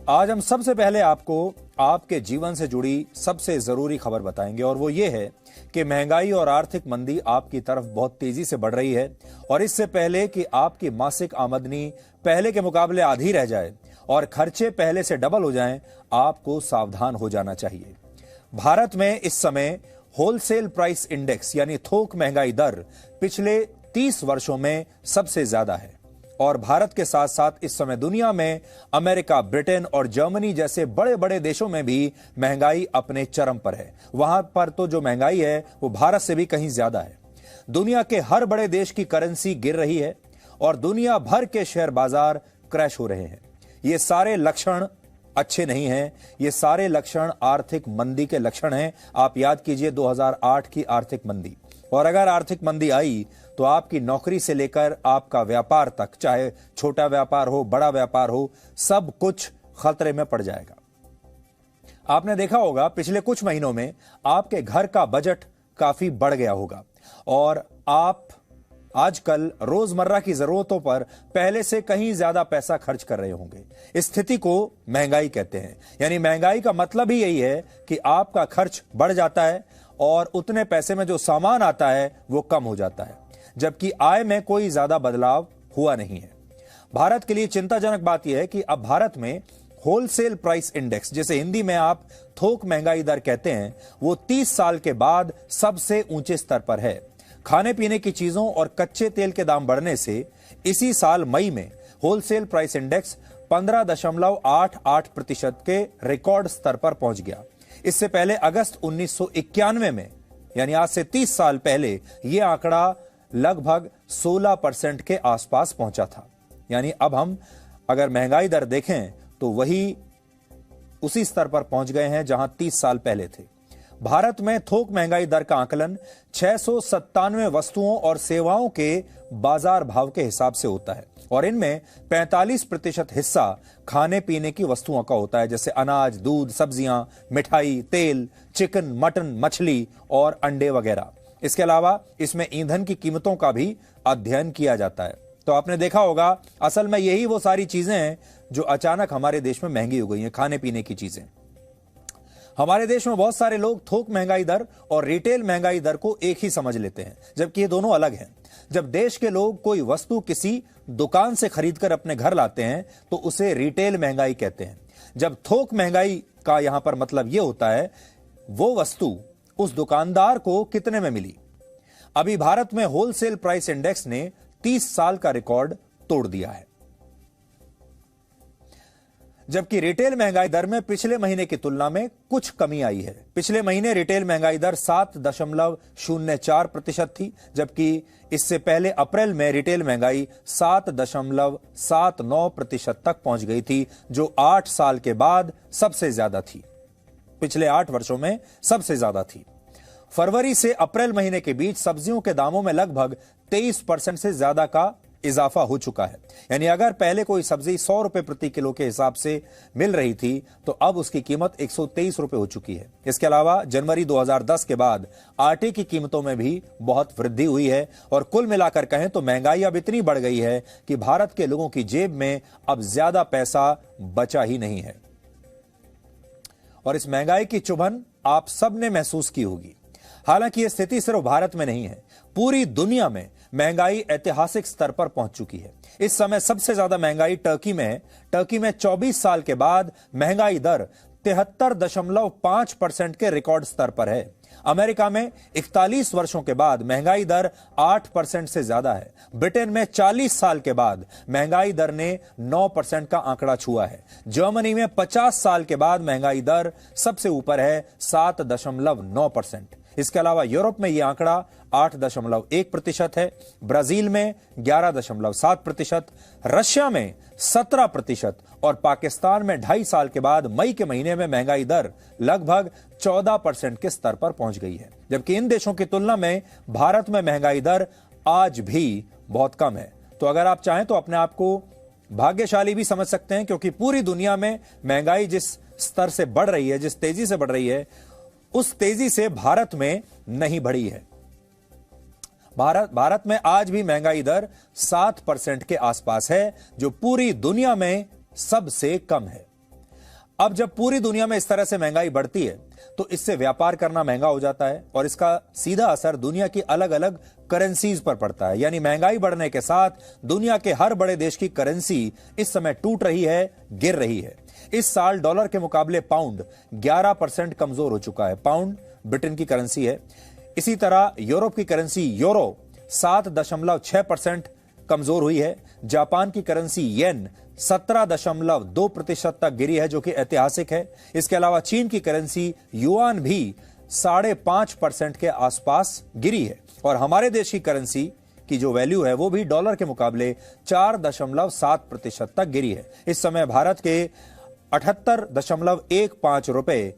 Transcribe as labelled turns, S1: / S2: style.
S1: आज हम सबसे पहले आपको आपके जीवन से जुड़ी सबसे जरूरी खबर बताएंगे और वो ये है कि महंगाई और आर्थिक मंदी आपकी तरफ बहुत तेजी से बढ़ रही है और इससे पहले कि आपकी मासिक आमदनी पहले के मुकाबले आधी रह जाए और खर्चे पहले से डबल हो जाएं, आपको सावधान हो जाना चाहिए। भारत में इस समय होलसेल प्राइस इंडेक्स यानी थोक महंगाई दर पिछले 30 वर्षों में सबसे ज्यादा है और भारत के साथ साथ इस समय दुनिया में अमेरिका, ब्रिटेन और जर्मनी जैसे बड़े बड़े देशों में भी महंगाई अपने चरम पर है। वहां पर तो जो महंगाई है वो भारत से भी कहीं ज्यादा है। दुनिया के हर बड़े देश की करेंसी गिर रही है और दुनिया भर के शेयर बाजार क्रैश हो रहे हैं। ये सारे लक्षण अच्छे नहीं हैं। ये सारे लक्षण आर्थिक मंदी के लक्षण हैं। आप याद कीजिए 2008 की आर्थिक मंदी, और अगर आर्थिक मंदी आई तो आपकी नौकरी से लेकर आपका व्यापार तक, चाहे छोटा व्यापार हो बड़ा व्यापार हो, सब कुछ खतरे में पड़ जाएगा। आपने देखा होगा पिछले कुछ महीनों में आपके घर का बजट काफी बढ़ गया होगा और आप आजकल रोजमर्रा की जरूरतों पर पहले से कहीं ज्यादा पैसा खर्च कर रहे होंगे। इस स्थिति को महंगाई कहते हैं। यानी महंगाई का मतलब ही यही है कि आपका खर्च बढ़ जाता है और उतने पैसे में जो सामान आता है वो कम हो जाता है, जबकि आय में कोई ज्यादा बदलाव हुआ नहीं है। भारत के लिए चिंताजनक बात यह है कि अब भारत में होलसेल प्राइस इंडेक्स, जिसे हिंदी में आप थोक महंगाई दर कहते हैं, वो 30 साल के बाद सबसे ऊंचे स्तर पर है। खाने पीने की चीजों और कच्चे तेल के दाम बढ़ने से इसी साल मई में होलसेल प्राइस इंडेक्स 15.88% के रिकॉर्ड स्तर पर पहुंच गया। इससे पहले अगस्त 1991 में, यानी आज से 30 साल पहले, यह आंकड़ा लगभग 16% के आसपास पहुंचा था। यानी अब हम अगर महंगाई दर देखें तो वही उसी स्तर पर पहुंच गए हैं जहां 30 साल पहले थे। भारत में थोक महंगाई दर का आकलन 697 वस्तुओं और सेवाओं के बाजार भाव के हिसाब से होता है और इनमें 45% हिस्सा खाने पीने की वस्तुओं का होता है, जैसे अनाज, दूध, सब्जियां, मिठाई, तेल, चिकन, मटन, मछली और अंडे वगैरह। इसके अलावा इसमें ईंधन की कीमतों का भी अध्ययन किया जाता है। तो आपने देखा होगा असल में यही वो सारी चीजें हैं जो अचानक हमारे देश में महंगी हो गई हैं, खाने पीने की चीजें। हमारे देश में बहुत सारे लोग थोक महंगाई दर और रिटेल महंगाई दर को एक ही समझ लेते हैं, जबकि ये दोनों अलग हैं। जब देश के लोग कोई वस्तु किसी दुकान से खरीदकर अपने घर लाते हैं तो उसे रिटेल महंगाई कहते हैं। जब थोक महंगाई का यहां पर मतलब यह होता है वो वस्तु उस दुकानदार को कितने में मिली। अभी भारत में होलसेल प्राइस इंडेक्स ने 30 साल का रिकॉर्ड तोड़ दिया है, जबकि रिटेल महंगाई दर में पिछले महीने की तुलना में कुछ कमी आई है। पिछले महीने रिटेल महंगाई दर 7.04% थी, जबकि इससे पहले अप्रैल में रिटेल महंगाई 7.79% तक पहुंच गई थी, जो 8 साल के बाद सबसे ज्यादा थी। पिछले 8 वर्षों में सबसे ज्यादा थी। फरवरी से अप्रैल महीने के बीच सब्जियों के दामों में लगभग 23% से ज्यादा का इजाफा हो चुका है। यानी अगर पहले कोई सब्जी 100 रुपए प्रति किलो के हिसाब से मिल रही थी तो अब उसकी कीमत 123 रुपए हो चुकी है। इसके अलावा जनवरी 2010 के बाद आटे की कीमतों में भी बहुत वृद्धि हुई है और कुल मिलाकर कहें तो महंगाई अब इतनी बढ़ गई है कि भारत के लोगों की जेब में अब ज्यादा पैसा बचा ही नहीं है। और इस महंगाई की चुभन आप सबने महसूस की होगी। हालांकि यह स्थिति सिर्फ भारत में नहीं है, पूरी दुनिया में महंगाई ऐतिहासिक स्तर पर पहुंच चुकी है। इस समय सबसे ज्यादा महंगाई टर्की में है। टर्की में 24 साल के बाद महंगाई दर 73.5% के रिकॉर्ड स्तर पर है। अमेरिका में 41 वर्षों के बाद महंगाई दर 8% से ज्यादा है। ब्रिटेन में 40 साल के बाद महंगाई दर ने 9% का आंकड़ा छुआ है। जर्मनी में 50 साल के बाद महंगाई दर सबसे ऊपर है, 7.9%। इसके अलावा यूरोप में यह आंकड़ा 8.1% है, ब्राजील में 11.7%, रशिया में 17% और पाकिस्तान में 2.5 साल के बाद मई के महीने में महंगाई दर लगभग 14% के स्तर पर पहुंच गई है। जबकि इन देशों की तुलना में भारत में महंगाई दर आज भी बहुत कम है। तो अगर आप चाहें तो अपने आप को भाग्यशाली भी समझ सकते हैं, क्योंकि पूरी दुनिया में महंगाई जिस स्तर से बढ़ रही है, जिस तेजी से बढ़ रही है, उस तेजी से भारत में नहीं बढ़ी है। भारत में आज भी महंगाई दर 7% के आसपास है, जो पूरी दुनिया में सबसे कम है। अब जब पूरी दुनिया में इस तरह से महंगाई बढ़ती है तो इससे व्यापार करना महंगा हो जाता है और इसका सीधा असर दुनिया की अलग अलग करेंसीज पर पड़ता है। यानी महंगाई बढ़ने के साथ दुनिया के हर बड़े देश की करेंसी इस समय टूट रही है, गिर रही है। इस साल डॉलर के मुकाबले पाउंड 11% कमजोर हो चुका है। पाउंड ब्रिटेन की करेंसी है। इसी तरह यूरोप की करेंसी यूरो 7.6% कमजोर हुई है। जापान की करेंसी येन 17.2% तक गिरी है, जो कि ऐतिहासिक है। इसके अलावा चीन की करेंसी युआन भी 5.5% के आसपास गिरी है और हमारे देश की करेंसी की जो वैल्यू है वो भी डॉलर के मुकाबले 4.7% तक गिरी है। इस समय भारत के 78.15 रुपए